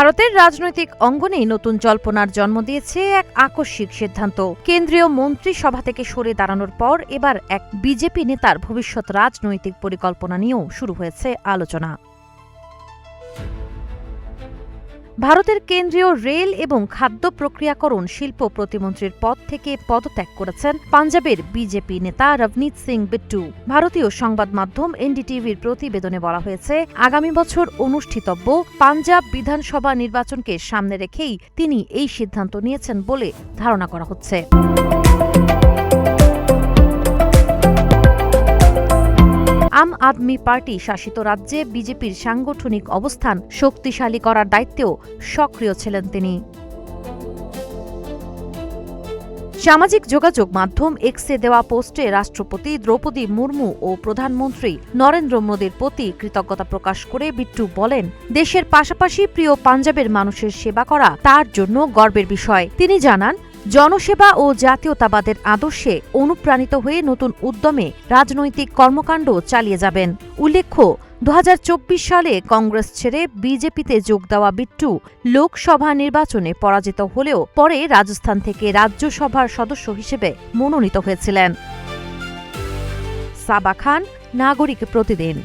ভারতের রাজনৈতিক অঙ্গনে নতুন জল্পনার জন্ম দিয়েছে এক আকস্মিক সিদ্ধান্ত। কেন্দ্রীয় মন্ত্রিসভা থেকে সরে দাঁড়ানোর পর এবার এক বিজেপি নেতার ভবিষ্যৎ রাজনৈতিক পরিকল্পনা নিয়েও শুরু হয়েছে আলোচনা। ভারতের কেন্দ্রীয় রেল এবং খাদ্য প্রক্রিয়াকরণ শিল্প প্রতিমন্ত্রীর পদ থেকে পদত্যাগ করেছেন পাঞ্জাবের বিজেপি নেতা রভনীত সিং বিট্টু। ভারতীয় সংবাদ মাধ্যম এনডিটিভির প্রতিবেদনে বলা হয়েছে, আগামী বছর অনুষ্ঠিতব্য পাঞ্জাব বিধানসভা নির্বাচনকে সামনে রেখেই তিনি এই সিদ্ধান্ত নিয়েছেন বলে ধারণা করা হচ্ছে। আম আদমি পার্টি শাসিত রাজ্যে বিজেপির সাংগঠনিক অবস্থান শক্তিশালী করার দায়িত্বেও সক্রিয় ছিলেন তিনি। সামাজিক যোগাযোগ মাধ্যম এক্সে দেওয়া পোস্টে রাষ্ট্রপতি দ্রৌপদী মুর্মু ও প্রধানমন্ত্রী নরেন্দ্র মোদীর প্রতি কৃতজ্ঞতা প্রকাশ করে বিট্টু বলেন, দেশের পাশাপাশি প্রিয় পাঞ্জাবের মানুষের সেবা করা তার জন্য গর্বের বিষয়। তিনি জানান, জনসেবা ও জাতীয়তাবাদের আদর্শে অনুপ্রাণিত হয়ে নতুন উদ্যমে রাজনৈতিক কর্মকাণ্ড চালিয়ে যাবেন। উল্লেখ্য, 2024 সালে কংগ্রেস ছেড়ে বিজেপিতে যোগ দেওয়া বিট্টু লোকসভা নির্বাচনে পরাজিত হলেও পরে রাজস্থান থেকে রাজ্যসভার সদস্য হিসেবে মনোনীত হয়েছিলেন। সাবা খান, নাগরিক প্রতিদিন।